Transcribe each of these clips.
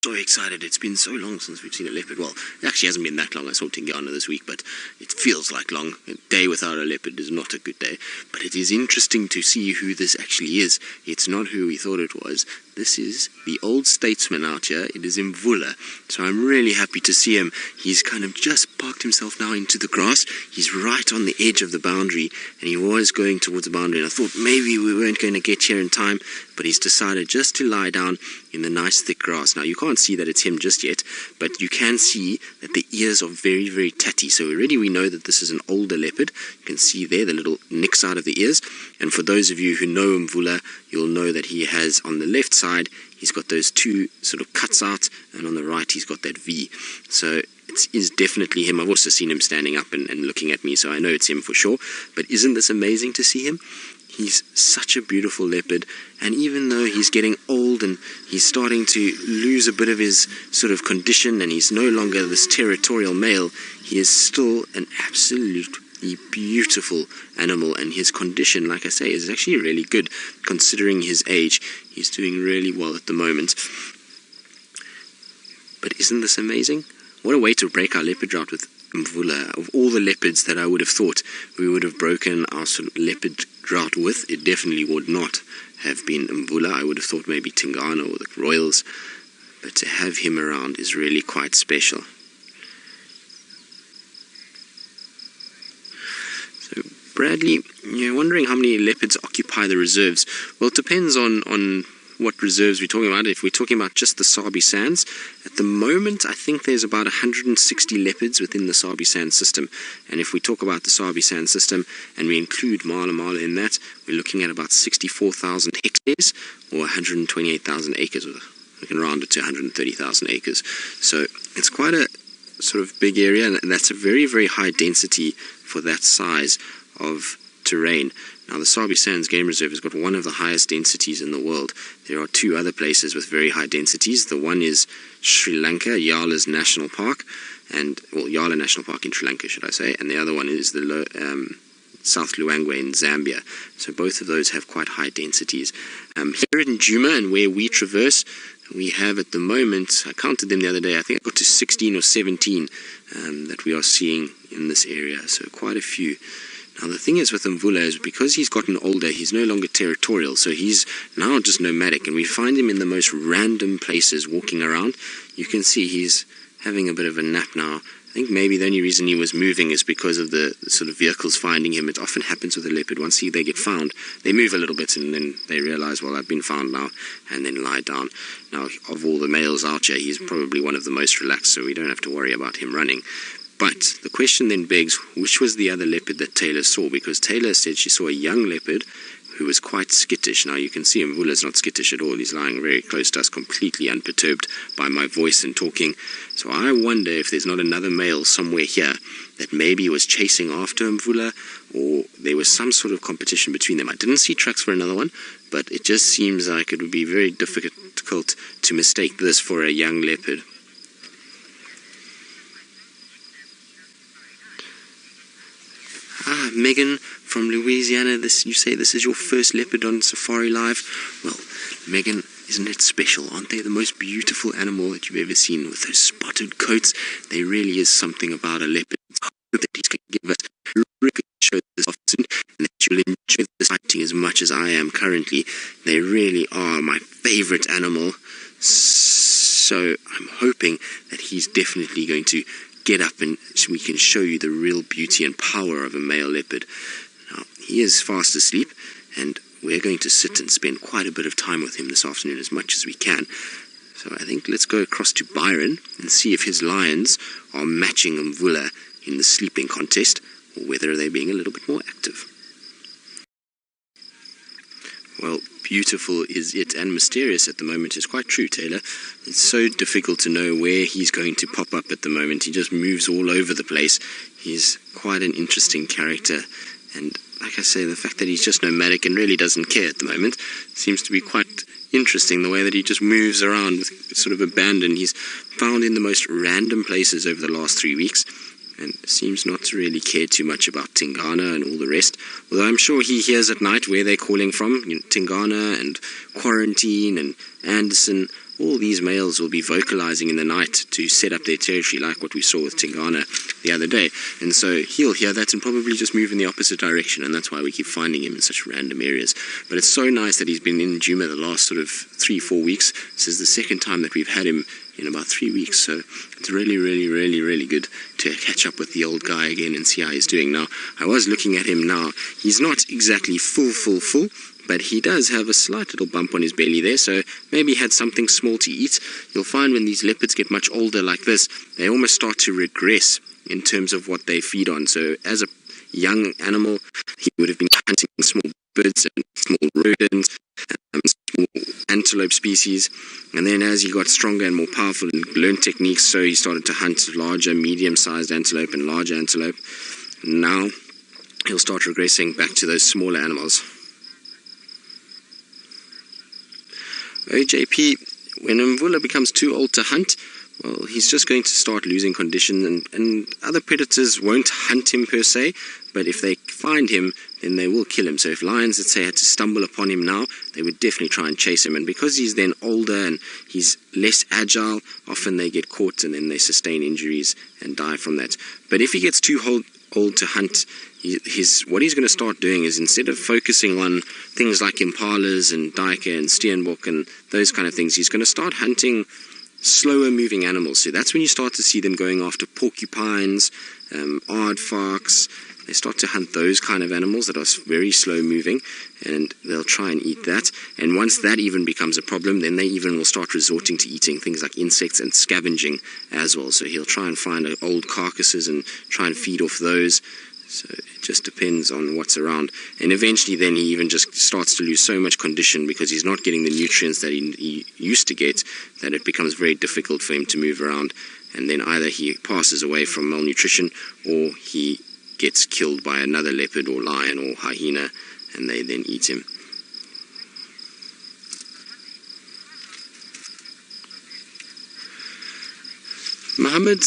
so excited. It's been so long since we've seen a leopard. Well, it actually hasn't been that long. I saw Tingana this week, but it feels like long. A day without a leopard is not a good day. But it is interesting to see who this actually is. It's not who we thought it was. This is the old statesman out here. It is Mvula. So I'm really happy to see him. He's kind of just parked himself now into the grass. He's right on the edge of the boundary, and he was going towards the boundary. And I thought maybe we weren't going to get here in time, but he's decided just to lie down in the nice thick grass. Now you can't see that it's him just yet, but you can see that the ears are very, very tatty. So already we know that this is an older leopard. You can see there the little nicks out of the ears. And for those of you who know Mvula, you'll know that he has on the left side, he's got those two sort of cuts out, and on the right he's got that V. So it is definitely him. I've also seen him standing up and looking at me, so I know it's him for sure. But isn't this amazing to see him? He's such a beautiful leopard, and even though he's getting old and he's starting to lose a bit of his sort of condition and he's no longer this territorial male, he is still an absolutely beautiful animal, and his condition, like I say, is actually really good considering his age. He's doing really well at the moment. But isn't this amazing? What a way to break our leopard drought with Mvula. Of all the leopards that I would have thought we would have broken our sort of leopard drought with, it definitely would not have been Mvula. I would have thought maybe Tingana or the Royals, but to have him around is really quite special. So Bradley, you're wondering how many leopards occupy the reserves. Well, it depends on what reserves we're talking about. If we're talking about just the Sabi Sands, at the moment I think there's about 160 leopards within the Sabi Sand system. And if we talk about the Sabi Sand system and we include Mvula Male in that, we're looking at about 64,000 hectares or 128,000 acres. We can round it to 130,000 acres. So it's quite a sort of big area, and that's a very, very high density for that size of terrain. Now, the Sabi Sands Game Reserve has got one of the highest densities in the world. There are two other places with very high densities. The one is Sri Lanka, Yala's National Park, Yala National Park in Sri Lanka, should I say, and the other one is the South Luangwa in Zambia. So both of those have quite high densities. Here in Djuma, and where we traverse, we have at the moment, I counted them the other day, I think I got to 16 or 17 that we are seeing in this area, so quite a few. Now the thing is with Mvula is because he's gotten older, he's no longer territorial, so he's now just nomadic, and we find him in the most random places walking around. You can see he's having a bit of a nap now. I think maybe the only reason he was moving is because of the sort of vehicles finding him. It often happens with a leopard. Once they get found, they move a little bit and then they realize, well, I've been found now, and then lie down. Now, of all the males out here, he's probably one of the most relaxed, so we don't have to worry about him running. But the question then begs, which was the other leopard that Taylor saw? Because Taylor said she saw a young leopard who was quite skittish. Now you can see Mvula's not skittish at all. He's lying very close to us, completely unperturbed by my voice and talking. So I wonder if there's not another male somewhere here that maybe was chasing after Mvula, or there was some sort of competition between them. I didn't see tracks for another one, but it just seems like it would be very difficult to mistake this for a young leopard. Ah, Megan from Louisiana, you say this is your first leopard on Safari Live? Well, Megan, isn't it special? Aren't they the most beautiful animal that you've ever seen with those spotted coats? There really is something about a leopard. I hope that he's going to give us a really good show this afternoon, and that you'll enjoy the sighting as much as I am currently. They really are my favorite animal, so I'm hoping that he's definitely going to get up and we can show you the real beauty and power of a male leopard. Now, he is fast asleep, and we're going to sit and spend quite a bit of time with him this afternoon, as much as we can. So I think let's go across to Byron and see if his lions are matching Mvula in the sleeping contest, or whether they're being a little bit more active. Well, beautiful is it, and mysterious at the moment is quite true, Taylor. It's so difficult to know where he's going to pop up at the moment. He just moves all over the place. He's quite an interesting character, and like I say, the fact that he's just nomadic and really doesn't care at the moment seems to be quite interesting, the way that he just moves around with sort of abandon. He's found in the most random places over the last 3 weeks, and seems not to really care too much about Tingana and all the rest. Although I'm sure he hears at night where they're calling from. You know, Tingana and Quarantine and Anderson all these males will be vocalizing in the night to set up their territory, like what we saw with Tingana the other day. And so he'll hear that and probably just move in the opposite direction, and that's why we keep finding him in such random areas. But it's so nice that he's been in Djuma the last sort of 3-4 weeks. This is the second time that we've had him in about 3 weeks, so it's really good to catch up with the old guy again and see how he's doing. Now, I was looking at him now. He's not exactly full, but he does have a slight little bump on his belly there, so maybe he had something small to eat. You'll find when these leopards get much older like this, they almost start to regress in terms of what they feed on. So as a young animal, he would have been hunting small birds and small rodents, small antelope species, and then as he got stronger and more powerful and learned techniques, so he started to hunt larger, medium-sized antelope and larger antelope. Now he'll start regressing back to those smaller animals. OJP, when Mvula becomes too old to hunt, well, he's just going to start losing condition, and other predators won't hunt him per se, but if they find him, then they will kill him. So if lions, let's say, had to stumble upon him now, they would definitely try and chase him. And because he's then older and he's less agile, often they get caught and then they sustain injuries and die from that. But if he gets too old to hunt, what he's going to start doing is, instead of focusing on things like impalas and duiker and steenbok and those kind of things, he's going to start hunting slower moving animals. So that's when you start to see them going after porcupines, aardvarks. They start to hunt those kind of animals that are very slow moving, and they'll try and eat that. And once that even becomes a problem, then they even will start resorting to eating things like insects and scavenging as well. So he'll try and find old carcasses and try and feed off those. So it just depends on what's around. And eventually then he even just starts to lose so much condition because he's not getting the nutrients that he used to get, that it becomes very difficult for him to move around. And then either he passes away from malnutrition, or he gets killed by another leopard or lion or hyena, and they then eat him. Mohammed,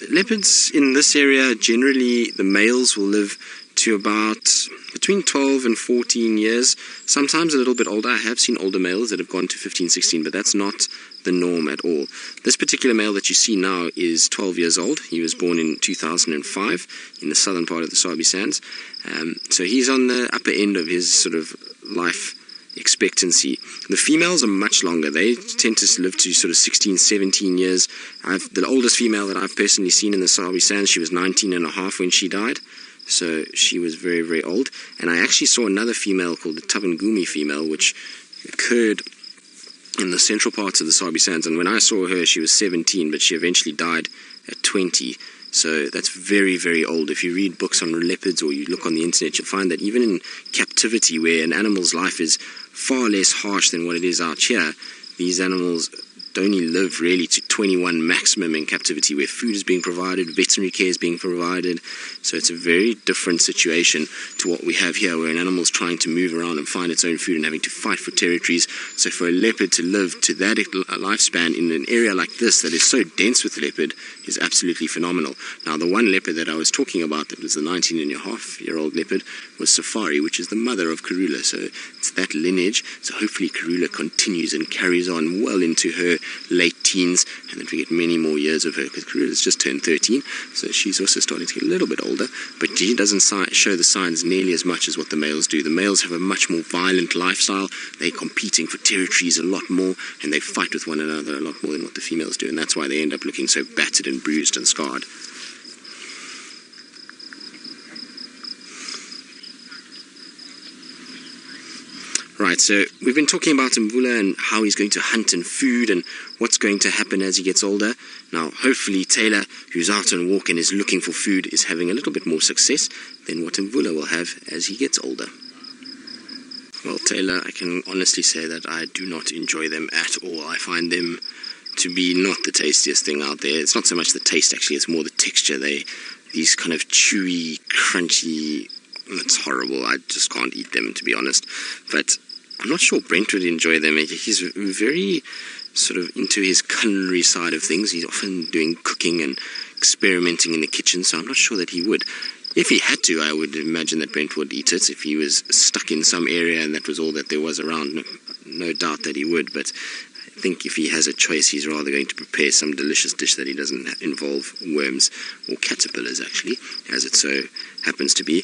leopards in this area, generally the males will live to about between 12 and 14 years, sometimes a little bit older. I have seen older males that have gone to 15, 16, but that's not the norm at all. This particular male that you see now is 12 years old. He was born in 2005 in the southern part of the Sabi Sands. So he's on the upper end of his sort of life expectancy. The females are much longer. They tend to live to sort of 16, 17 years. The oldest female that I've personally seen in the Sabi Sands, she was 19 and a half when she died. So she was very old. And I actually saw another female called the Tavangumi female, which occurred in the central parts of the Sabi Sands. And when I saw her, she was 17, but she eventually died at 20. So that's very old. If you read books on leopards or you look on the internet, you'll find that even in captivity, where an animal's life is far less harsh than what it is out here, these animals only live really to 21 maximum in captivity, where food is being provided, veterinary care is being provided. So it's a very different situation to what we have here, where an animal is trying to move around and find its own food and having to fight for territories. So for a leopard to live to that lifespan in an area like this that is so dense with leopard is absolutely phenomenal. Now, the one leopard that I was talking about, that was the 19-and-a-half-year-old leopard, was Safari, which is the mother of Karula. So it's that lineage. So hopefully Karula continues and carries on well into her late teens, and then we get many more years of her, because Karula's just turned 13, so she's also starting to get a little bit older, but she doesn't show the signs nearly as much as what the males do. The males have a much more violent lifestyle. They're competing for territories a lot more, and they fight with one another a lot more than what the females do, and that's why they end up looking so battered and bruised and scarred. Right, so we've been talking about Mvula and how he's going to hunt and food and what's going to happen as he gets older. Now, hopefully Taylor, who's out on a walk and is looking for food, is having a little bit more success than what Mvula will have as he gets older. Well, Taylor, I can honestly say that I do not enjoy them at all. I find them to be not the tastiest thing out there. It's not so much the taste, actually, it's more the texture. These kind of chewy, crunchy, it's horrible. I just can't eat them, to be honest. But I'm not sure Brent would enjoy them. He's very sort of into his culinary side of things. He's often doing cooking and experimenting in the kitchen, so I'm not sure that he would. If he had to, I would imagine that Brent would eat it. If he was stuck in some area and that was all that there was around, no doubt that he would. But think if he has a choice, he's rather going to prepare some delicious dish that he doesn't involve worms or caterpillars, actually, as it so happens to be.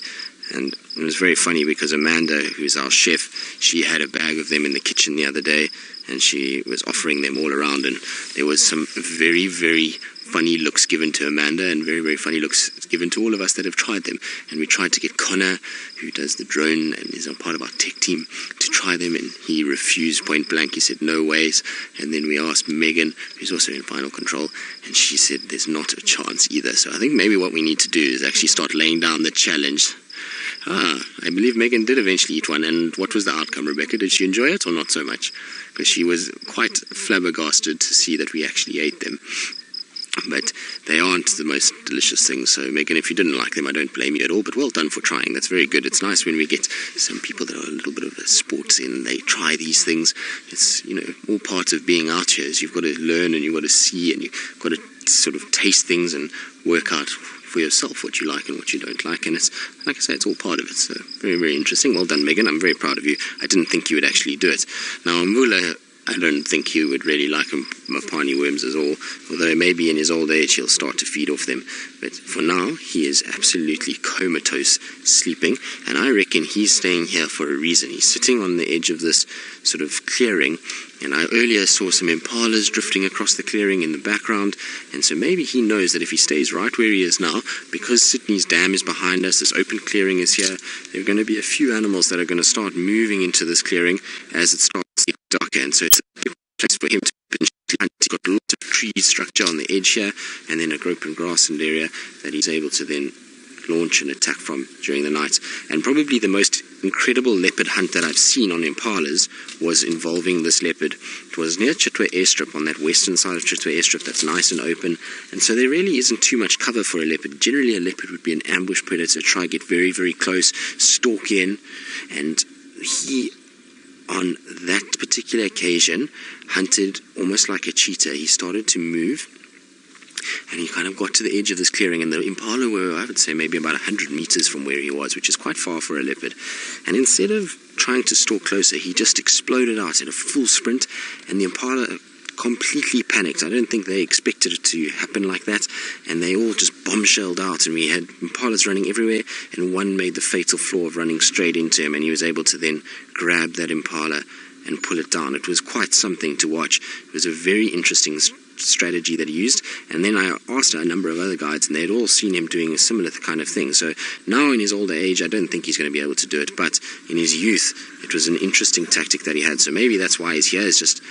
And it was very funny because Amanda, who's our chef, she had a bag of them in the kitchen the other day, and she was offering them all around, and there was some very, very funny looks given to Amanda and very, very funny looks given to all of us that have tried them. And we tried to get Connor, who does the drone and is a part of our tech team, to try them, and he refused point blank. He said no ways. And then we asked Megan, who's also in final control, and she said there's not a chance either. So I think maybe what we need to do is actually start laying down the challenge. I believe Megan did eventually eat one. And what was the outcome, Rebecca? Did she enjoy it or not so much? Because she was quite flabbergasted to see that we actually ate them. But they aren't the most delicious things. So Megan, if you didn't like them, I don't blame you at all. But well done for trying. That's very good. It's nice when we get some people that are a little bit of a sports in. They try these things. It's, all part of being out here is you've got to learn and you've got to see and you've got to sort of taste things and work out for yourself what you like and what you don't like. And it's, like I say, it's all part of it. So very, very interesting. Well done, Megan. I'm very proud of you. I didn't think you would actually do it. Now, Mvula, I don't think he would really like mapani worms at all, although maybe in his old age he'll start to feed off them. But for now, he is absolutely comatose, sleeping, and I reckon he's staying here for a reason. He's sitting on the edge of this sort of clearing, and I earlier saw some impalas drifting across the clearing in the background, and so maybe he knows that if he stays right where he is now, because Sydney's dam is behind us, this open clearing is here, there are going to be a few animals that are going to start moving into this clearing as it starts to get darker, and so it's a good place for him to hunt. He's got lots of tree structure on the edge here, and then a open grassland area that he's able to then launch an attack from during the night. And probably the most incredible leopard hunt that I've seen on impalas was involving this leopard. It was near Chitwa airstrip, on that western side of Chitwa airstrip that's nice and open, and so there really isn't too much cover for a leopard. Generally a leopard would be an ambush predator, try get very, very close, stalk in, and he, on that particular occasion, hunted almost like a cheetah. He started to move, and he kind of got to the edge of this clearing, and the impala were, I would say, maybe about 100 meters from where he was, which is quite far for a leopard. And instead of trying to stalk closer, he just exploded out in a full sprint, and the impala completely panicked. I don't think they expected it to happen like that, and they all just bombshelled out, and we had impalas running everywhere, and one made the fatal flaw of running straight into him, and he was able to then grab that impala and pull it down. It was quite something to watch. It was a very interesting strategy that he used, and then I asked a number of other guides, and they had all seen him doing a similar kind of thing. So now in his older age, I don't think he's going to be able to do it, but in his youth, it was an interesting tactic that he had. So maybe that's why he's here. It's just,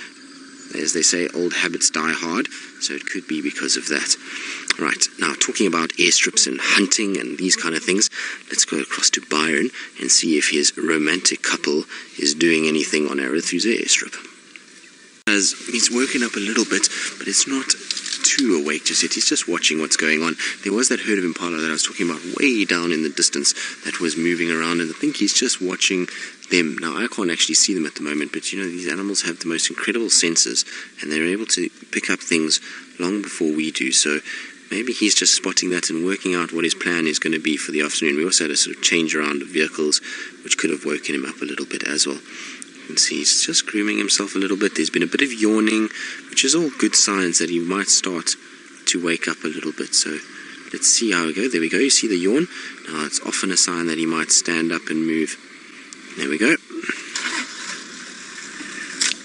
as they say, old habits die hard, so it could be because of that. Right, now talking about airstrips and hunting and these kind of things, let's go across to Byron and see if his romantic couple is doing anything on Arathusa airstrip. As he's woken up a little bit, but it's not too awake just yet. He's just watching what's going on. There was that herd of impala that I was talking about way down in the distance that was moving around, and I think he's just watching them. Now, I can't actually see them at the moment, but these animals have the most incredible senses, and they're able to pick up things long before we do. So maybe he's just spotting that and working out what his plan is going to be for the afternoon. We also had a sort of change around of vehicles, which could have woken him up a little bit as well. You can see he's just grooming himself a little bit. There's been a bit of yawning, which is all good signs that he might start to wake up a little bit. So let's see how we go. There we go. You see the yawn? Now it's often a sign that he might stand up and move. There we go.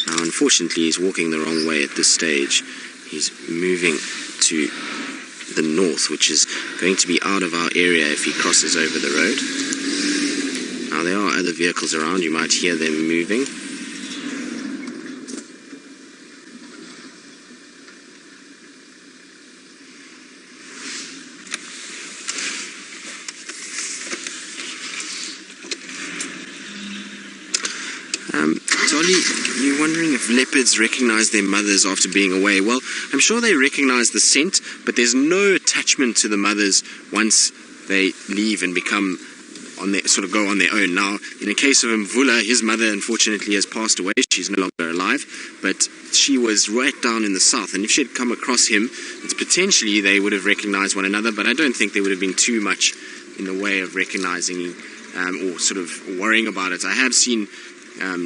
Now unfortunately he's walking the wrong way at this stage. He's moving to the north, which is going to be out of our area if he crosses over the road. Now there are other vehicles around. You might hear them moving. Dolly, you're wondering if leopards recognize their mothers after being away. Well, I'm sure they recognize the scent, but there's no attachment to the mothers once they leave and become sort of go on their own. Now, in the case of Mvula, his mother unfortunately has passed away. She's no longer alive, but she was right down in the south, and if she had come across him, it's potentially they would have recognized one another, but I don't think there would have been too much in the way of recognizing or sort of worrying about it. I have seen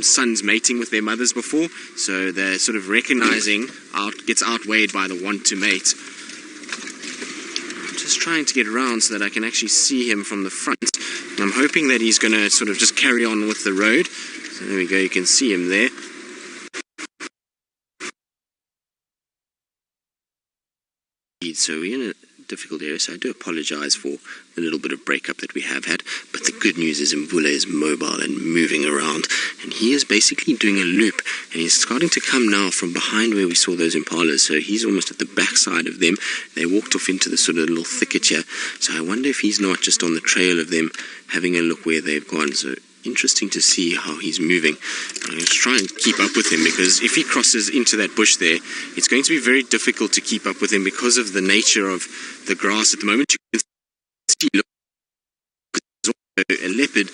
sons mating with their mothers before, so they're sort of recognizing, gets outweighed by the want to mate. I'm just trying to get around so that I can actually see him from the front. And I'm hoping that he's going to sort of just carry on with the road. So there we go, you can see him there. So we're in a difficult area, so I do apologize for the little bit of breakup that we have had, but the good news is Mvula is mobile and moving around, and he is basically doing a loop, and he's starting to come now from behind where we saw those impalas, so he's almost at the back side of them. They walked off into the sort of little thicket here, so I wonder if he's not just on the trail of them, having a look where they've gone. So interesting to see how he's moving. I'm going to try and keep up with him, because if he crosses into that bush there, it's going to be very difficult to keep up with him because of the nature of the grass at the moment. You can see, look, there's also a leopard.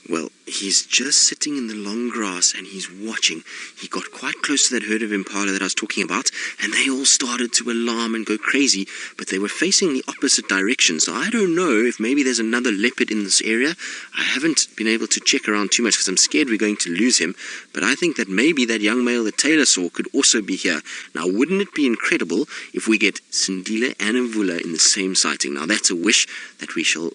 Well, he's just sitting in the long grass and he's watching. He got quite close to that herd of impala that I was talking about, and they all started to alarm and go crazy, but they were facing the opposite direction. So I don't know if maybe there's another leopard in this area. I haven't been able to check around too much because I'm scared we're going to lose him, but I think that maybe that young male that Taylor saw could also be here. Now, wouldn't it be incredible if we get Sindile and Mvula in the same sighting? Now, that's a wish that we shall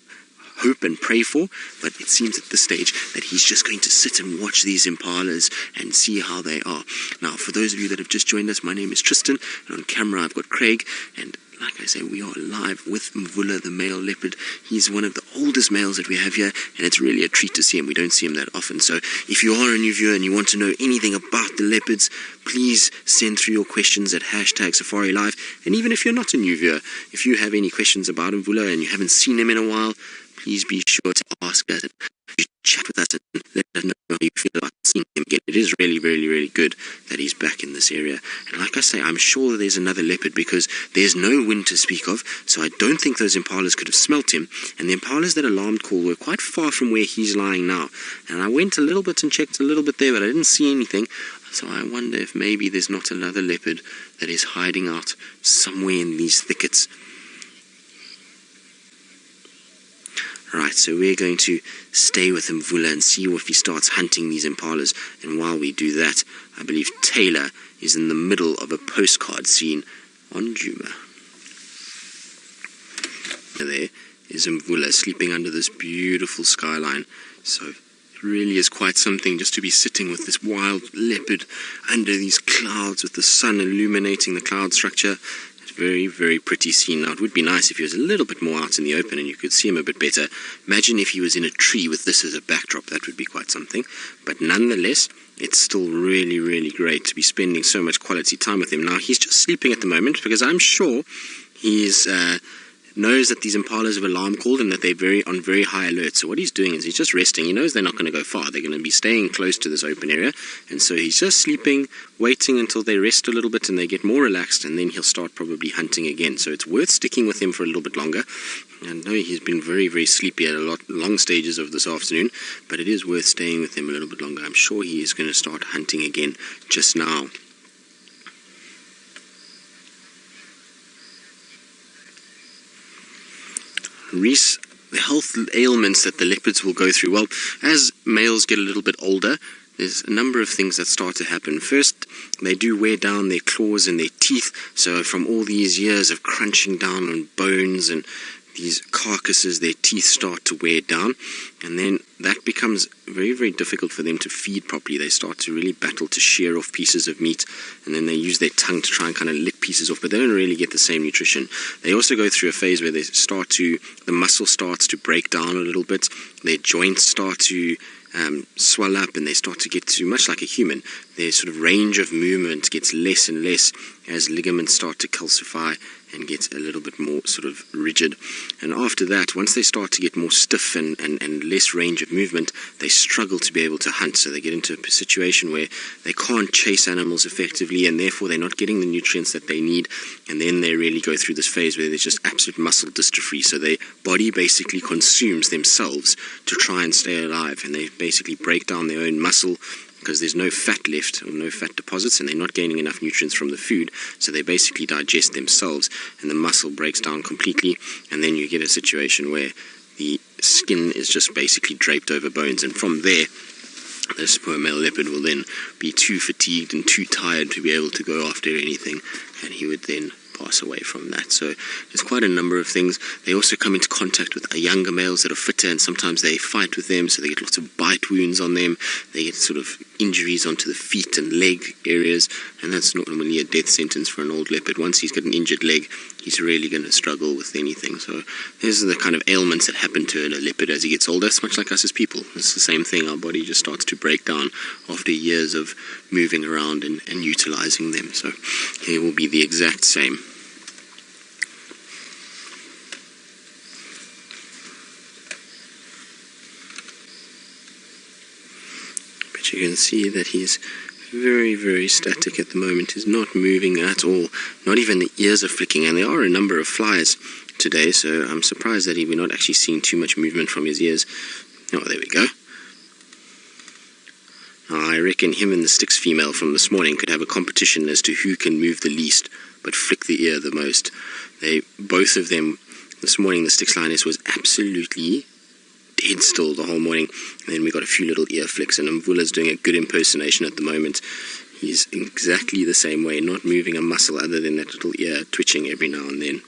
hope and pray for, but it seems at this stage that he's just going to sit and watch these impalas and see how they are. Now, for those of you that have just joined us, my name is Tristan, and on camera I've got Craig, and like I say, we are live with Mvula, the male leopard. He's one of the oldest males that we have here, and it's really a treat to see him. We don't see him that often. So if you are a new viewer and you want to know anything about the leopards, please send through your questions at #SafariLive. And even if you're not a new viewer, if you have any questions about Mvula and you haven't seen him in a while, please be sure to ask us, chat with us, and let us know how you feel about seeing him again. It is really, really, really good that he's back in this area. And like I say, I'm sure there's another leopard because there's no wind to speak of, so I don't think those impalas could have smelt him. And the impalas that alarmed call were quite far from where he's lying now. And I went a little bit and checked a little bit there, but I didn't see anything. So I wonder if maybe there's not another leopard that is hiding out somewhere in these thickets. Right, so we're going to stay with Mvula and see if he starts hunting these impalas. And while we do that, I believe Taylor is in the middle of a postcard scene on Djuma. There is Mvula sleeping under this beautiful skyline. So it really is quite something just to be sitting with this wild leopard under these clouds with the sun illuminating the cloud structure. Very, very pretty scene. Now, it would be nice if he was a little bit more out in the open and you could see him a bit better. Imagine if he was in a tree with this as a backdrop. That would be quite something. But nonetheless, it's still really, really great to be spending so much quality time with him. Now, he's just sleeping at the moment because I'm sure he's knows that these impalas have alarm called and that they're on very high alert. So what he's doing is he's just resting. He knows they're not going to go far. They're going to be staying close to this open area. And so he's just sleeping, waiting until they rest a little bit and they get more relaxed, and then he'll start probably hunting again. So it's worth sticking with him for a little bit longer. I know he's been very, very sleepy at long stages of this afternoon, but it is worth staying with him a little bit longer. I'm sure he is going to start hunting again just now. Reese, the health ailments that the leopards will go through. Well, as males get a little bit older, there's a number of things that start to happen. First, they do wear down their claws and their teeth. So from all these years of crunching down on bones and these carcasses, their teeth start to wear down. And then that becomes very, very difficult for them to feed properly. They start to really battle to shear off pieces of meat. And then they use their tongue to try and kind of lick pieces off, but they don't really get the same nutrition. They also go through a phase where the muscle starts to break down a little bit. Their joints start to swell up, and they start to get too much like a human. Their sort of range of movement gets less and less as ligaments start to calcify and get a little bit more sort of rigid. And after that, once they start to get more stiff and less range of movement, they struggle to be able to hunt. So they get into a situation where they can't chase animals effectively, and therefore they're not getting the nutrients that they need. And then they really go through this phase where there's just absolute muscle dystrophy. So their body basically consumes themselves to try and stay alive, and they basically break down their own muscle because there's no fat left or no fat deposits, and they're not gaining enough nutrients from the food, so they basically digest themselves and the muscle breaks down completely. And then you get a situation where the skin is just basically draped over bones, and from there this poor male leopard will then be too fatigued and too tired to be able to go after anything, and he would then pass away from that. So there's quite a number of things. They also come into contact with younger males that are fitter, and sometimes they fight with them, so they get lots of bite wounds on them. They get sort of injuries onto the feet and leg areas, and that's normally a death sentence for an old leopard. Once he's got an injured leg, he's really going to struggle with anything. So these are the kind of ailments that happen to a leopard as he gets older. It's much like us as people. It's the same thing. Our body just starts to break down after years of moving around and utilizing them. So he will be the exact same. But you can see that he's very, very static at the moment. He's not moving at all. Not even the ears are flicking, and there are a number of flies today, so I'm surprised that we're not actually seeing too much movement from his ears. Oh, there we go. I reckon him and the Styx female from this morning could have a competition as to who can move the least but flick the ear the most. Both of them, this morning the Styx lioness was absolutely dead still the whole morning, and then we got a few little ear flicks, and Mvula's doing a good impersonation at the moment. He's exactly the same way, not moving a muscle other than that little ear twitching every now and then.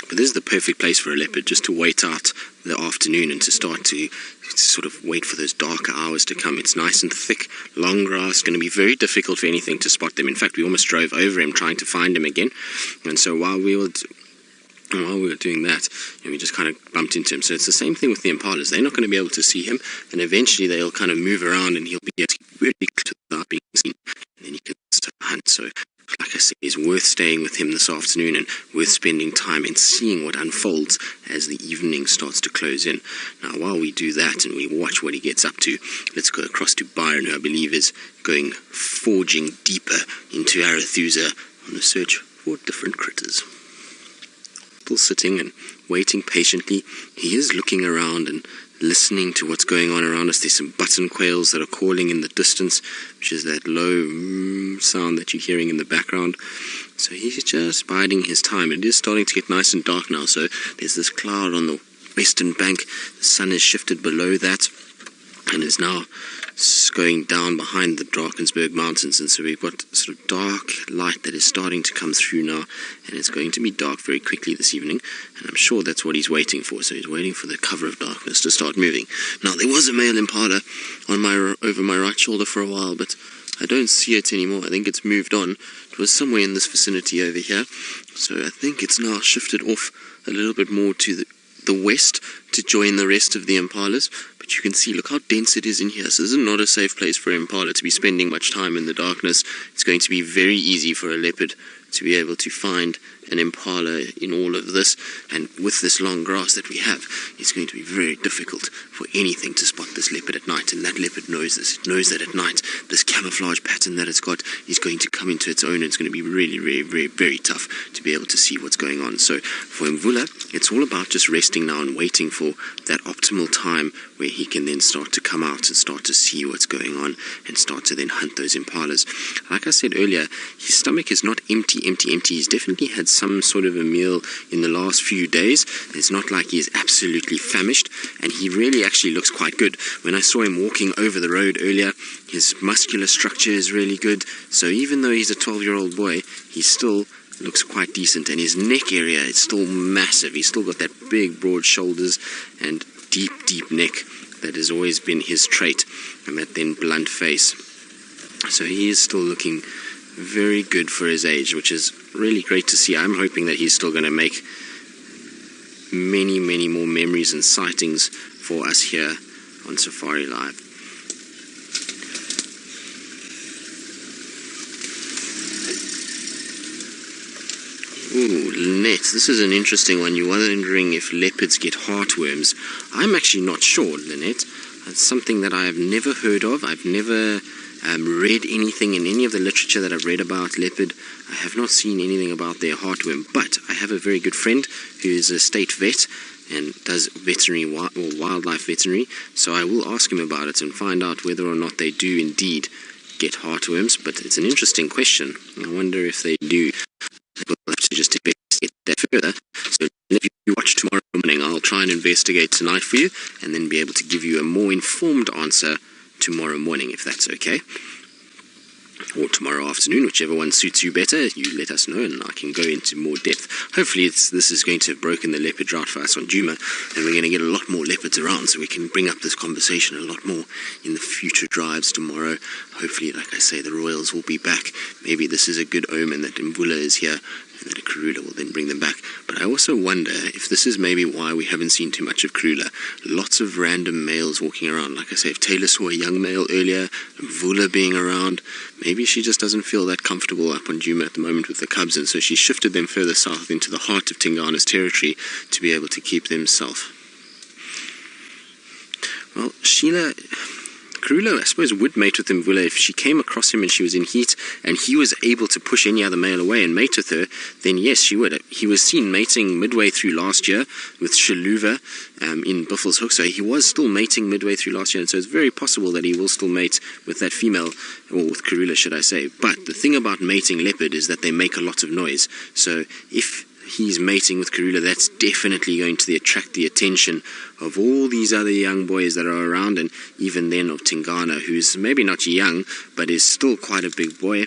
But this is the perfect place for a leopard, just to wait out the afternoon and to start to sort of wait for those darker hours to come. It's nice and thick, long grass, going to be very difficult for anything to spot them. In fact, we almost drove over him trying to find him again. And so while we were doing that, we just kind of bumped into him. So it's the same thing with the impalas. They're not going to be able to see him, and eventually they'll kind of move around and he'll be able to get really close without being seen, and then he can start to hunt. So like I said, it's worth staying with him this afternoon and worth spending time and seeing what unfolds as the evening starts to close in. Now, while we do that and we watch what he gets up to, let's go across to Byron, who I believe is forging deeper into Arathusa on the search for different critters. Still sitting and waiting patiently. He is looking around and listening to what's going on around us. There's some button quails that are calling in the distance, which is that low sound that you're hearing in the background. So he's just biding his time. It is starting to get nice and dark now, so there's this cloud on the western bank. The sun has shifted below that and is now going down behind the Drakensberg Mountains, and so we've got sort of dark light that is starting to come through now, and it's going to be dark very quickly this evening, and I'm sure that's what he's waiting for. So he's waiting for the cover of darkness to start moving. Now, there was a male impala over my right shoulder for a while, but I don't see it anymore. I think it's moved on. It was somewhere in this vicinity over here, so I think it's now shifted off a little bit more to the west to join the rest of the impalas. But you can see, look how dense it is in here. So this is not a safe place for an impala to be spending much time in the darkness. It's going to be very easy for a leopard to be able to find an impala in all of this, and with this long grass that we have, it's going to be very difficult for anything to spot this leopard at night, and that leopard knows this. It knows that at night this camouflage pattern that it's got is going to come into its own, and it's going to be really, very, very, very tough to be able to see what's going on. So for Mvula, it's all about just resting now and waiting for that optimal time where he can then start to come out and start to see what's going on and start to then hunt those impalas. Like I said earlier, his stomach is not empty. He's definitely had some sort of a meal in the last few days. It's not like he is absolutely famished, and he really actually looks quite good. When I saw him walking over the road earlier, his muscular structure is really good. So even though he's a 12-year-old boy, he still looks quite decent, and his neck area is still massive. He's still got that big, broad shoulders and deep, deep neck that has always been his trait, and that then blunt face. So he is still looking very good for his age, which is really great to see. I'm hoping that he's still going to make many, many more memories and sightings for us here on Safari Live. Ooh, Lynette, this is an interesting one. You're wondering if leopards get heartworms. I'm actually not sure, Lynette. It's something that I have never heard of. I've never read anything in any of the literature that I've read about leopard. I have not seen anything about their heartworm, but I have a very good friend who is a state vet and does veterinary or wildlife veterinary, so I will ask him about it and find out whether or not they do indeed get heartworms. But it's an interesting question. I wonder if they do. we'll have to just investigate that further. So if you watch tomorrow morning, I'll try and investigate tonight for you, and then be able to give you a more informed answer tomorrow morning, if that's okay. Or tomorrow afternoon, whichever one suits you better. You let us know and I can go into more depth. Hopefully this is going to have broken the leopard drought for us on Djuma, and we're going to get a lot more leopards around, so we can bring up this conversation a lot more in the future drives tomorrow. Hopefully, like I say, the royals will be back. Maybe this is a good omen that Mvula is here, and that a Karula will then bring them back. But I also wonder if this is maybe why we haven't seen too much of Karula. Lots of random males walking around. Like I say, if Taylor saw a young male earlier, Mvula being around, maybe she just doesn't feel that comfortable up on Djuma at the moment with the cubs, and so she shifted them further south into the heart of Tingana's territory to be able to keep them safe. Well, Karula, I suppose, would mate with Mvula if she came across him and she was in heat and he was able to push any other male away and mate with her, then yes, she would. He was seen mating midway through last year with Shaluva in Buffalo's Hook, so he was still mating midway through last year, and so it's very possible that he will still mate with that female, or with Karula, should I say. But the thing about mating leopard is that they make a lot of noise, so if he's mating with Karula, that's definitely going to attract the attention of all these other young boys that are around, and even then of Tingana, who's maybe not young, but is still quite a big boy,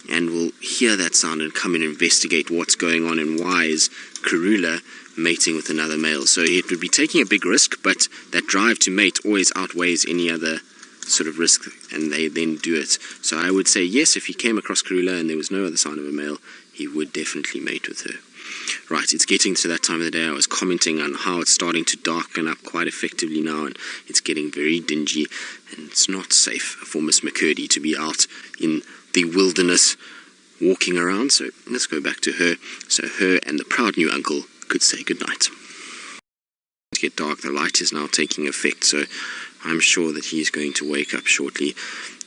and will hear that sound and come and investigate what's going on and why is Karula mating with another male. So it would be taking a big risk, but that drive to mate always outweighs any other sort of risk, and they then do it. So I would say yes, if he came across Karula and there was no other sign of a male, he would definitely mate with her. Right, it's getting to that time of the day. I was commenting on how it's starting to darken up quite effectively now, and it's getting very dingy, and it's not safe for Miss McCurdy to be out in the wilderness walking around. So let's go back to her, so her and the proud new uncle could say goodnight. It's get dark, the light is now taking effect, so I'm sure that he's going to wake up shortly.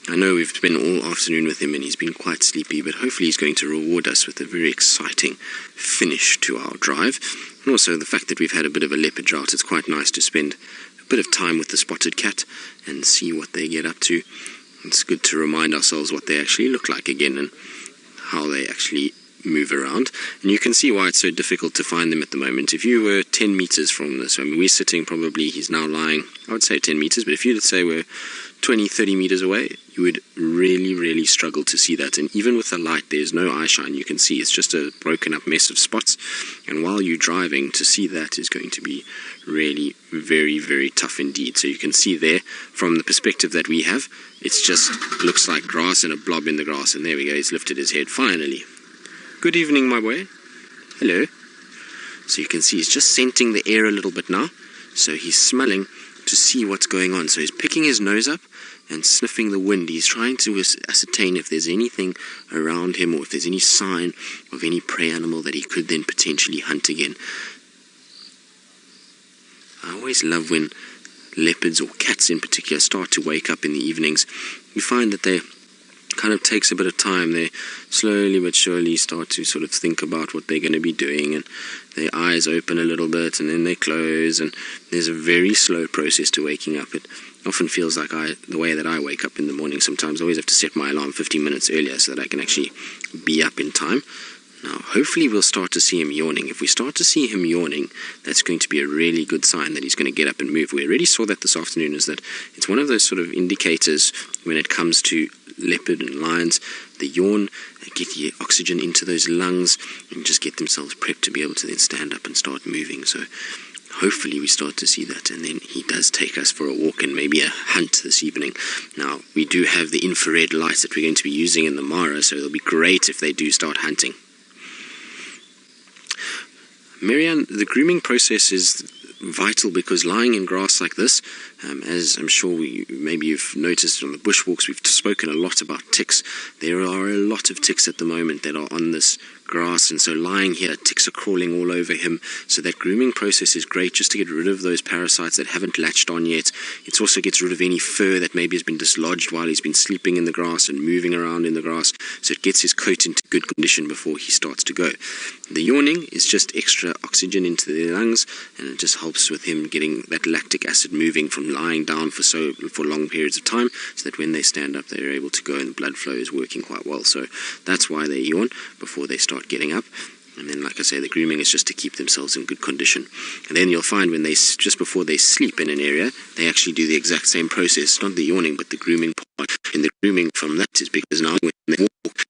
I know we've been all afternoon with him and he's been quite sleepy, but hopefully he's going to reward us with a very exciting finish to our drive. And also the fact that we've had a bit of a leopard drought, it's quite nice to spend a bit of time with the spotted cat and see what they get up to. It's good to remind ourselves what they actually look like again and how they actually move around. And you can see why it's so difficult to find them at the moment. If you were 10 meters from this, I mean, we're sitting probably, he's now lying, I would say 10 meters, but if you'd say we're 20, 30 meters away, you would really, really struggle to see that. And even with the light, there's no eye shine you can see. It's just a broken up mess of spots. And while you're driving, to see that is going to be really very, very tough indeed. So you can see there, from the perspective that we have, it's just looks like grass and a blob in the grass. And there we go, he's lifted his head finally. Good evening, my boy. Hello. So you can see he's just scenting the air a little bit now. So he's smelling to see what's going on. So he's picking his nose up and sniffing the wind. He's trying to ascertain if there's anything around him or if there's any sign of any prey animal that he could then potentially hunt again. I always love when leopards, or cats in particular, start to wake up in the evenings. You find that they kind of takes a bit of time. They slowly but surely start to sort of think about what they're going to be doing, and their eyes open a little bit and then they close, and there's a very slow process to waking up. It often feels like the way that I wake up in the morning sometimes, I always have to set my alarm 15 minutes earlier so that I can actually be up in time. Now, hopefully we'll start to see him yawning. If we start to see him yawning, that's going to be a really good sign that he's going to get up and move. We already saw that this afternoon, is that it's one of those sort of indicators when it comes to leopard and lions. They yawn, they get the oxygen into those lungs and just get themselves prepped to be able to then stand up and start moving. So hopefully we start to see that, and then he does take us for a walk and maybe a hunt this evening. Now, we do have the infrared lights that we're going to be using in the Mara, so it'll be great if they do start hunting. Marianne, the grooming process is vital, because lying in grass like this, as I'm sure maybe you've noticed on the bushwalks, we've spoken a lot about ticks. There are a lot of ticks at the moment that are on this grass, and so lying here, ticks are crawling all over him. So that grooming process is great just to get rid of those parasites that haven't latched on yet. It also gets rid of any fur that maybe has been dislodged while he's been sleeping in the grass and moving around in the grass, so it gets his coat into good condition before he starts to go. The yawning is just extra oxygen into the lungs, and it just helps with him getting that lactic acid moving from lying down for long periods of time, so that when they stand up they're able to go and the blood flow is working quite well. So that's why they yawn before they start start getting up. And then, like I say, the grooming is just to keep themselves in good condition. And then you'll find when just before they sleep in an area, they actually do the exact same process, not the yawning, but the grooming part. And the grooming from that is because now when they walk,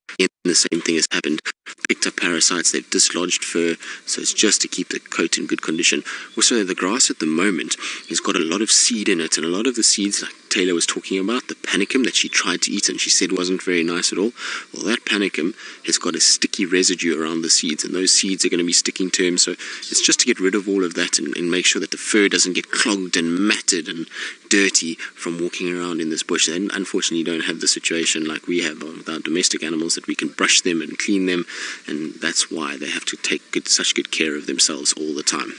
the same thing has happened. Picked up parasites, they've dislodged fur, so it's just to keep the coat in good condition. Also, the grass at the moment has got a lot of seed in it, and a lot of the seeds, like Taylor was talking about, the panicum that she tried to eat and she said wasn't very nice at all, well, that panicum has got a sticky residue around the seeds, and those seeds are going to be sticking to him, so it's just to get rid of all of that and make sure that the fur doesn't get clogged and matted and dirty from walking around in this bush. They unfortunately don't have the situation like we have with our domestic animals, that we can brush them and clean them, and that's why they have to take such good care of themselves all the time.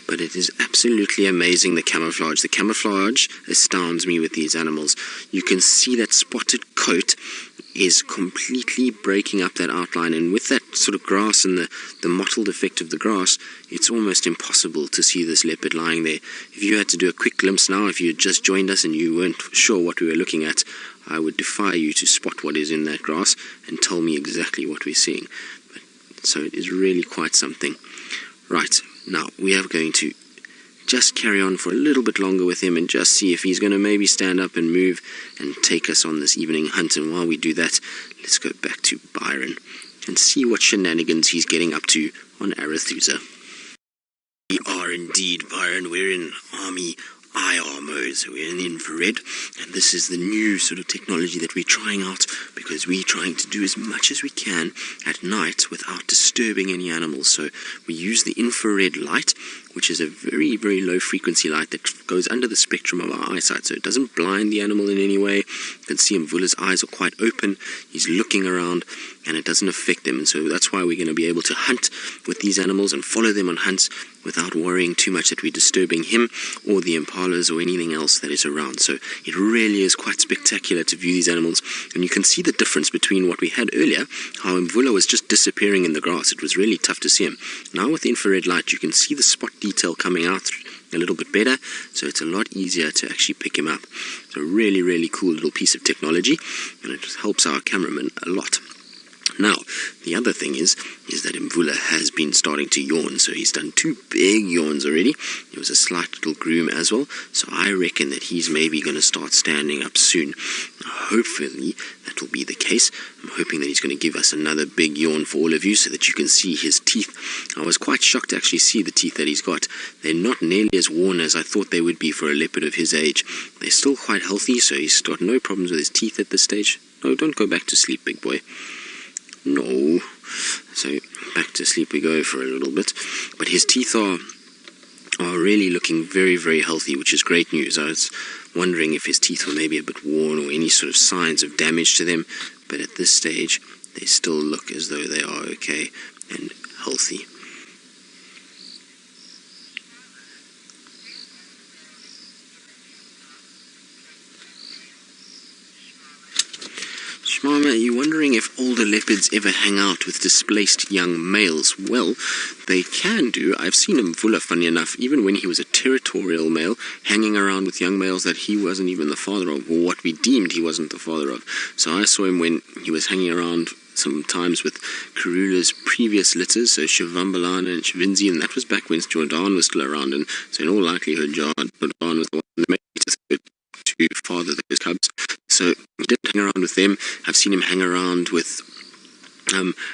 But it is absolutely amazing, the camouflage. The camouflage astounds me with these animals. You can see that spotted coat is completely breaking up that outline, and with that sort of grass and the mottled effect of the grass, it's almost impossible to see this leopard lying there. If you had to do a quick glimpse now, if you had just joined us and you weren't sure what we were looking at, I would defy you to spot what is in that grass and tell me exactly what we're seeing. So it is really quite something. Right, now we are going to just carry on for a little bit longer with him and just see if he's going to maybe stand up and move and take us on this evening hunt. And while we do that, let's go back to Byron and see what shenanigans he's getting up to on Arathusa. We are indeed, Byron. We're in Army IR mode, so we're in infrared, and this is the new sort of technology that we're trying out, because we're trying to do as much as we can at night without disturbing any animals. So we use the infrared light, which is a very, very low frequency light that goes under the spectrum of our eyesight, so it doesn't blind the animal in any way. You can see Mvula's eyes are quite open, he's looking around, and it doesn't affect them. And so that's why we're going to be able to hunt with these animals and follow them on hunts without worrying too much that we're disturbing him or the impalas or anything else that is around. So it really is quite spectacular to view these animals, and you can see the difference between what we had earlier, how Mvula was just disappearing in the grass. It was really tough to see him. Now with the infrared light, you can see the spot detail coming out a little bit better, so it's a lot easier to actually pick him up. So really, really cool little piece of technology, and it helps our cameraman a lot. Now, the other thing is that Mvula has been starting to yawn, so he's done 2 big yawns already. There was a slight little groom as well, so I reckon that he's maybe going to start standing up soon. Hopefully that will be the case. I'm hoping that he's going to give us another big yawn for all of you so that you can see his teeth. I was quite shocked to actually see the teeth that he's got. They're not nearly as worn as I thought they would be for a leopard of his age. They're still quite healthy, so he's got no problems with his teeth at this stage. No, don't go back to sleep, big boy. No. So back to sleep we go for a little bit. But his teeth are really looking very, very healthy, which is great news. I was wondering if his teeth were maybe a bit worn or any sort of signs of damage to them, but at this stage they still look as though they are okay and healthy. Mama, are you wondering if older leopards ever hang out with displaced young males? Well, they can do. I've seen Mvula, funny enough, even when he was a territorial male, hanging around with young males that he wasn't even the father of, or what we deemed he wasn't the father of. So I saw him when he was hanging around sometimes with Karula's previous litters, so Shivambalana and Shivinzi, and that was back when Jordan was still around, and so in all likelihood Jordan was the one that made it to father those cubs. So he did hang around with them. I've seen him hang around with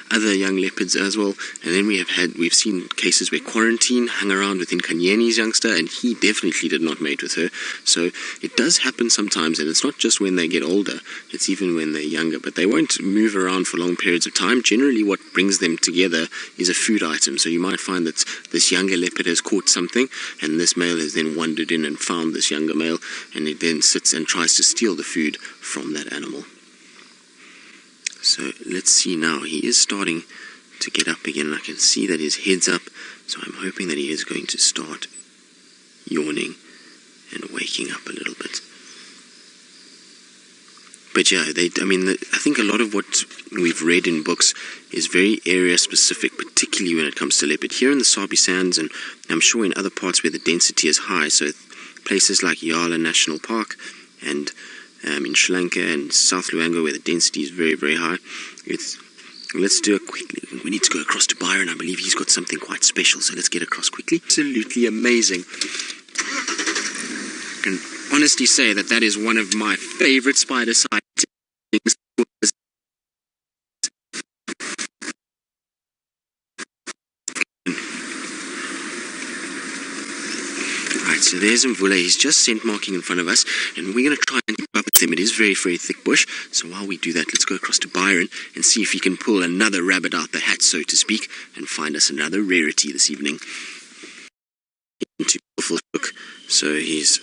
other young leopards as well. And then we've seen cases where Quarantine hung around with Nkanyeni's youngster, and he definitely did not mate with her. So it does happen sometimes, and it's not just when they get older, it's even when they're younger. But they won't move around for long periods of time. Generally what brings them together is a food item. So you might find that this younger leopard has caught something, and this male has then wandered in and found this younger male, and it then sits and tries to steal the food from that animal. So let's see now. He is starting to get up again. I can see that his head's up, so I'm hoping that he is going to start yawning and waking up a little bit. But yeah, I think a lot of what we've read in books is very area specific, particularly totally when it comes to leopard. Here in the Sabi Sands, and I'm sure in other parts where the density is high, so places like Yala National Park and in Sri Lanka and South Luangwa where the density is very, very high. Let's do it quickly. We need to go across to Byron. I believe he's got something quite special, so let's get across quickly. Absolutely amazing. I can honestly say that that is one of my favorite spider sightings. Right, so there's Mvula. He's just scent marking in front of us, and we're going to try and keep up with him. It is very, very thick bush, so while we do that, let's go across to Byron and see if he can pull another rabbit out the hat, so to speak, and find us another rarity this evening. So he's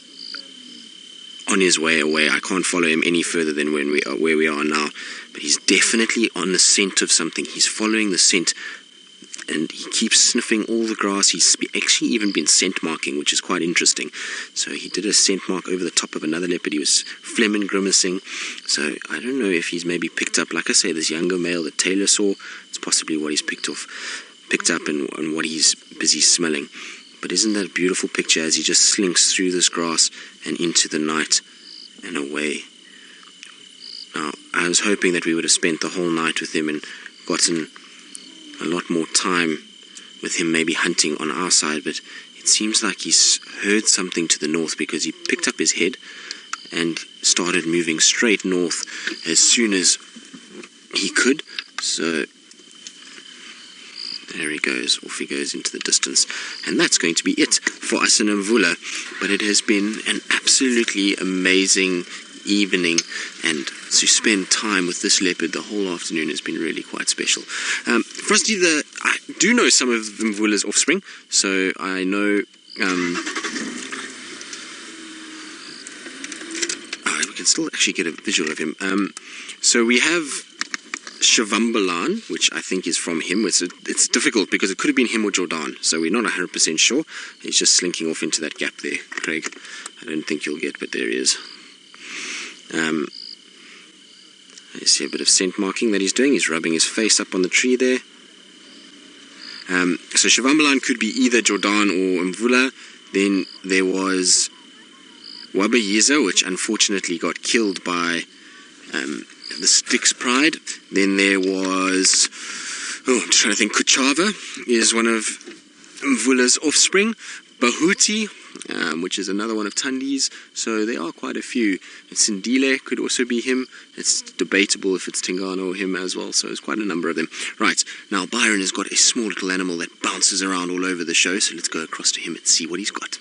on his way away. I can't follow him any further than where we are now, but he's definitely on the scent of something. He's following the scent, and he keeps sniffing all the grass. He's actually even been scent marking, which is quite interesting. So he did a scent mark over the top of another leopard. He was phlegm grimacing. So I don't know if he's maybe picked up, like I say, this younger male that Taylor saw. It's possibly what he's picked up and what he's busy smelling. But isn't that a beautiful picture as he just slinks through this grass and into the night and away. Now, I was hoping that we would have spent the whole night with him and gotten a lot more time with him maybe hunting on our side, but it seems like he's heard something to the north, because he picked up his head and started moving straight north as soon as he could. So there he goes, off he goes into the distance. And that's going to be it for us in Mvula. But it has been an absolutely amazing evening, and to spend time with this leopard the whole afternoon has been really quite special. Frosty, I do know some of Mvula's offspring, so I know we can still actually get a visual of him. So we have Shivambalan, which I think is from him. It's difficult because it could have been him or Jordan, so we're not 100% sure. He's just slinking off into that gap there, Craig. I don't think you'll get, but there he is. I see a bit of scent marking that he's doing. He's rubbing his face up on the tree there. So Shivambalan could be either Jordan or Mvula. Then there was Wabayiza, which unfortunately got killed by the Styx Pride. Then there was, I'm just trying to think, Kuchava is one of Mvula's offspring. Bahuti, which is another one of Tundi's. So there are quite a few. Sindile could also be him. It's debatable if it's Tingana or him as well. So there's quite a number of them. Right, now Byron has got a small little animal that bounces around all over the show. So let's go across to him and see what he's got.